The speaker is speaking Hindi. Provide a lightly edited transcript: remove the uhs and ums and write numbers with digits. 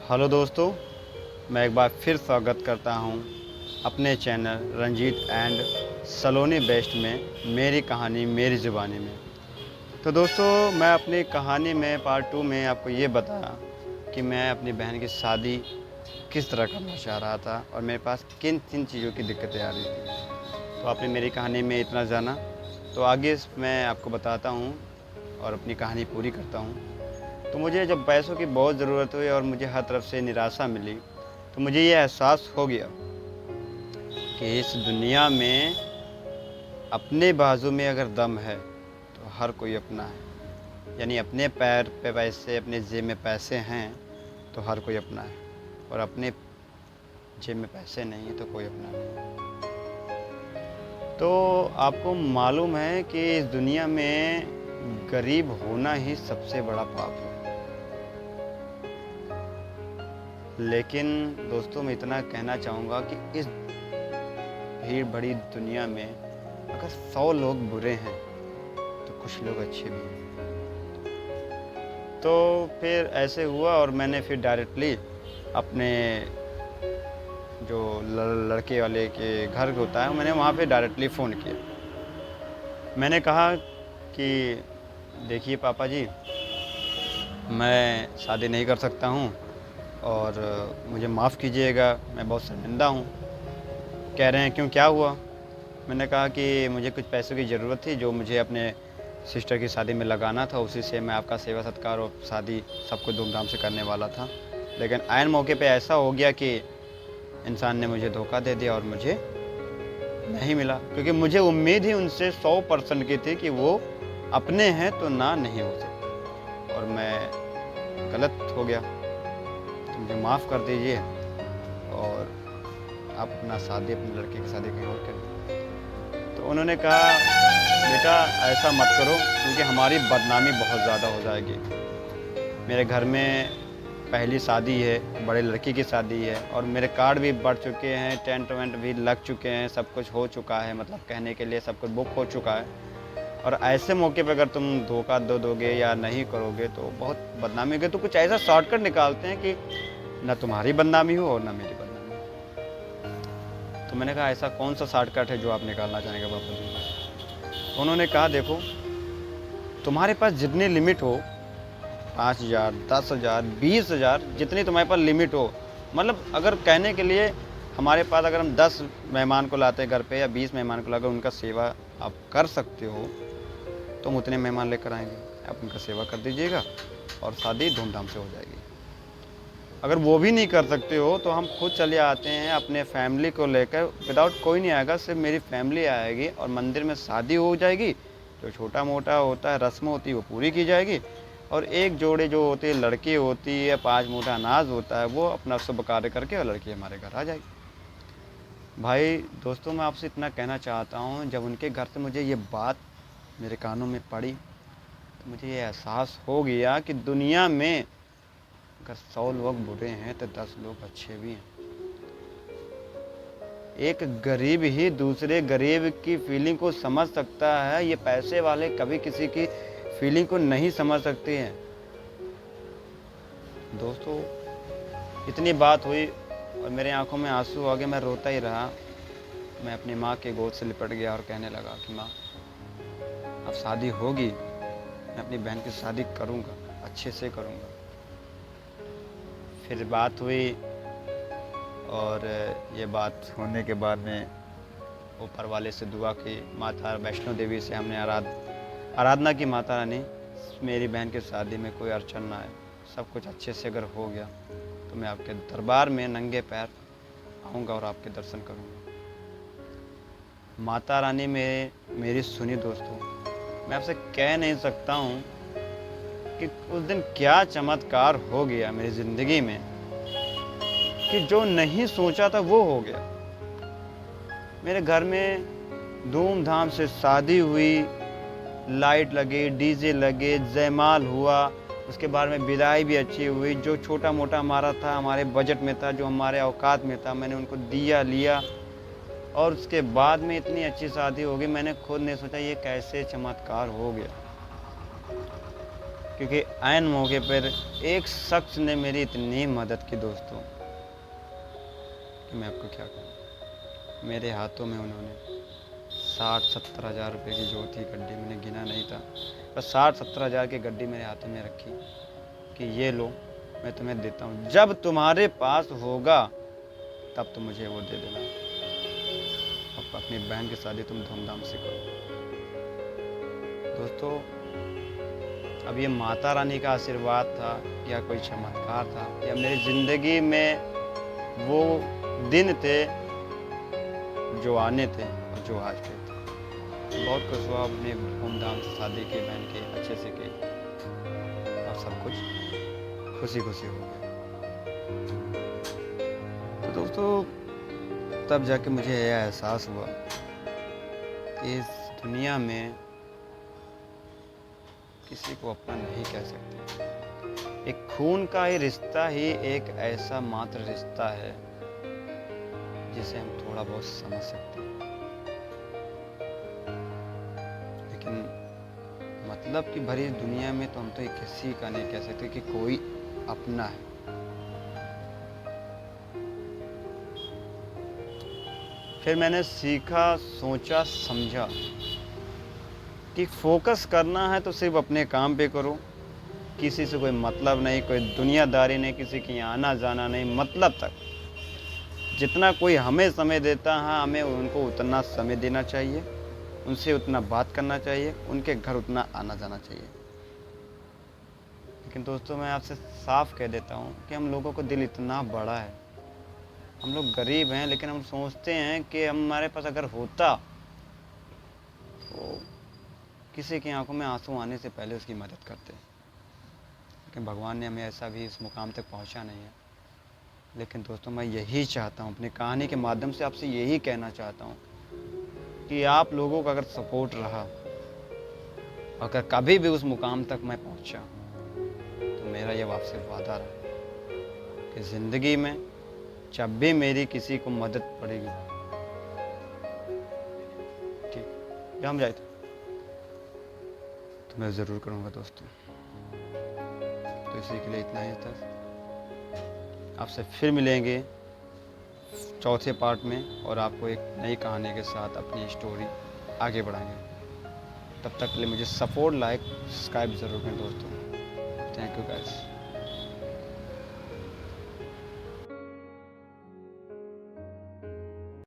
हेलो दोस्तों, मैं एक बार फिर स्वागत करता हूं अपने channel Ranjeet and Saloni best में मेरी कहानी मेरी ज़ुबानी में। तो दोस्तों, मैं अपनी कहानी में पार्ट 2 में आपको ये बताया कि मैं अपनी बहन की शादी किस तरह करना चाह रहा था और मेरे पास किन किन चीज़ों की दिक्कतें आ रही थी। तो आपने मेरी कहानी में इतना जाना, तो आगे मैं आपको बताता हूँ और अपनी कहानी पूरी करता हूँ। तो मुझे जब पैसों की बहुत ज़रूरत हुई और मुझे हर तरफ से निराशा मिली, तो मुझे ये एहसास हो गया कि इस दुनिया में अपने बाजू में अगर दम है तो हर कोई अपना है। यानी अपने पैर पे पैसे, अपने जेब में पैसे हैं तो हर कोई अपना है, और अपने जेब में पैसे नहीं है तो कोई अपना नहीं। तो आपको मालूम है कि इस दुनिया में गरीब होना ही सबसे बड़ा पाप है। लेकिन दोस्तों, मैं इतना कहना चाहूँगा कि इस भीड़ भरी दुनिया में अगर 100 लोग बुरे हैं तो कुछ लोग अच्छे भी हैं। तो फिर ऐसे हुआ और मैंने फिर डायरेक्टली अपने जो लड़के वाले के घर होता है, मैंने वहाँ पे डायरेक्टली फ़ोन किया। मैंने कहा कि देखिए पापा जी, मैं शादी नहीं कर सकता हूँ और मुझे माफ़ कीजिएगा, मैं बहुत शर्मिंदा हूँ। कह रहे हैं क्यों, क्या हुआ? मैंने कहा कि मुझे कुछ पैसों की ज़रूरत थी जो मुझे अपने सिस्टर की शादी में लगाना था, उसी से मैं आपका सेवा सत्कार और शादी सब कुछ धूमधाम से करने वाला था। लेकिन ऐन मौके पे ऐसा हो गया कि इंसान ने मुझे धोखा दे दिया और मुझे नहीं मिला, क्योंकि मुझे उम्मीद ही उनसे 100% की थी कि वो अपने हैं तो ना नहीं हो सकते, और मैं गलत हो गया। तो मुझे माफ़ कर दीजिए और आप अपना शादी, अपने लड़के की शादी कहीं और करें। तो उन्होंने कहा बेटा ऐसा मत करो, क्योंकि हमारी बदनामी बहुत ज़्यादा हो जाएगी। मेरे घर में पहली शादी है, बड़े लड़की की शादी है, और मेरे कार्ड भी बढ़ चुके हैं, टेंट वेंट भी लग चुके हैं, सब कुछ हो चुका है, मतलब कहने के लिए सब कुछ बुक हो चुका है। और ऐसे मौके पे अगर तुम धोखा दोगे या नहीं करोगे तो बहुत बदनामी होगी। तो कुछ ऐसा शॉर्टकट निकालते हैं कि ना तुम्हारी बदनामी हो और ना मेरी बदनामी हो। तो मैंने कहा ऐसा कौन सा शॉर्टकट है जो आप निकालना चाहेंगे पापा जी? तो उन्होंने कहा देखो, तुम्हारे पास जितनी लिमिट हो, 5,000, 10,000, 20,000, जितनी तुम्हारे पास लिमिट हो, मतलब अगर कहने के लिए हमारे पास अगर हम 10 मेहमान को लाते हैं घर पे या 20 मेहमान को लाकर उनका सेवा आप कर सकते हो, तो हम उतने मेहमान लेकर आएंगे, आप उनका सेवा कर दीजिएगा और शादी धूमधाम से हो जाएगी। अगर वो भी नहीं कर सकते हो तो हम खुद चले आते हैं अपने फैमिली को लेकर, विदाउट कोई नहीं आएगा, सिर्फ मेरी फैमिली आएगी और मंदिर में शादी हो जाएगी। जो छोटा मोटा होता है, रस्म होती है, वो पूरी की जाएगी, और एक जोड़े जो होते हैं, लड़की होती है, 5 मूठा अनाज होता है, वो अपना शुभ कार्य करके और लड़की हमारे घर आ जाएगी। भाई दोस्तों, मैं आपसे इतना कहना चाहता हूँ, जब उनके घर से मुझे ये बात मेरे कानों में पड़ी तो मुझे ये एहसास हो गया कि दुनिया में अगर 100 लोग बुरे हैं तो 10 लोग अच्छे भी हैं। एक गरीब ही दूसरे गरीब की फीलिंग को समझ सकता है, ये पैसे वाले कभी किसी की फीलिंग को नहीं समझ सकते हैं। दोस्तों, इतनी बात हुई और मेरे आंखों में आंसू आ गए, मैं रोता ही रहा। मैं अपनी माँ के गोद से लिपट गया और कहने लगा कि माँ, अब शादी होगी, मैं अपनी बहन की शादी करूँगा, अच्छे से करूँगा। फिर बात हुई और ये बात होने के बाद में ऊपर वाले से दुआ की, माता वैष्णो देवी से हमने आराधना की, माता रानी मेरी बहन की शादी में कोई अड़चन ना आए, सब कुछ अच्छे से अगर हो गया तो मैं आपके दरबार में नंगे पैर आऊँगा और आपके दर्शन करूँगा। माता रानी मेरी सुनी दोस्तों। मैं आपसे कह नहीं सकता हूँ कि उस दिन क्या चमत्कार हो गया मेरी ज़िंदगी में कि जो नहीं सोचा था वो हो गया। मेरे घर में धूमधाम से शादी हुई, लाइट लगे, डीजे लगे, जयमाल हुआ, उसके बाद में विदाई भी अच्छी हुई। जो छोटा मोटा हमारा था, हमारे बजट में था, जो हमारे औकात में था, मैंने उनको दिया लिया, और उसके बाद में इतनी अच्छी शादी हो गई। मैंने खुद नहीं सोचा ये कैसे चमत्कार हो गया। क्योंकि ऐन मौके पर एक शख्स ने मेरी इतनी मदद की दोस्तों कि मैं आपको क्या कहूँ। मेरे हाथों में उन्होंने 60-70 हज़ार रुपये की जो थी गड्डी, मैंने गिना नहीं था, बस 60-70 हज़ार की गड्डी मेरे हाथों में रखी कि ये लो, मैं तुम्हें देता हूँ, जब तुम्हारे पास होगा तब तुम मुझे वो दे देना, अब अपनी बहन की शादी तुम धूमधाम से करो। दोस्तों, अब ये माता रानी का आशीर्वाद था या कोई चमत्कार था या मेरी ज़िंदगी में वो दिन थे जो आने थे और जो आज के थे। बहुत खुश हुआ, अपने धूमधाम से शादी की, बहन की अच्छे से की और सब कुछ खुशी खुशी हो गया। तो दोस्तों, तब जाके मुझे यह एहसास हुआ कि इस दुनिया में किसी को अपना नहीं कह सकते। एक खून का ही रिश्ता ही एक ऐसा मात्र रिश्ता है जिसे हम थोड़ा बहुत समझ सकते हैं, लेकिन मतलब कि भरी दुनिया में तो हम तो किसी का नहीं कह सकते कि कोई अपना है। फिर मैंने सीखा, सोचा, समझा कि फोकस करना है तो सिर्फ अपने काम पे करो, किसी से कोई मतलब नहीं, कोई दुनियादारी नहीं, किसी की आना जाना नहीं, मतलब तक जितना कोई हमें समय देता है हमें उनको उतना समय देना चाहिए, उनसे उतना बात करना चाहिए, उनके घर उतना आना जाना चाहिए। लेकिन दोस्तों, मैं आपसे साफ कह देता हूँ कि हम लोगों का दिल इतना बड़ा है, हम लोग गरीब हैं, लेकिन हम सोचते हैं कि हमारे पास अगर होता तो किसी की आंखों में आंसू आने से पहले उसकी मदद करते। लेकिन भगवान ने हमें ऐसा भी इस मुकाम तक पहुंचा नहीं है। लेकिन दोस्तों, मैं यही चाहता हूं, अपनी कहानी के माध्यम से आपसे यही कहना चाहता हूं कि आप लोगों का अगर सपोर्ट रहा, अगर कभी भी उस मुकाम तक मैं पहुंचा, तो मेरा ये आपसे वादा रहा कि ज़िंदगी में जब भी मेरी किसी को मदद पड़ेगी, ठीक, जब हम जाए तो मैं ज़रूर करूँगा दोस्तों। तो इसी के लिए इतना ही था। आपसे फिर मिलेंगे चौथे पार्ट में और आपको एक नई कहानी के साथ अपनी स्टोरी आगे बढ़ाएंगे। तब तक के लिए मुझे सपोर्ट, लाइक, सब्सक्राइब ज़रूर करें दोस्तों। Thank you guys.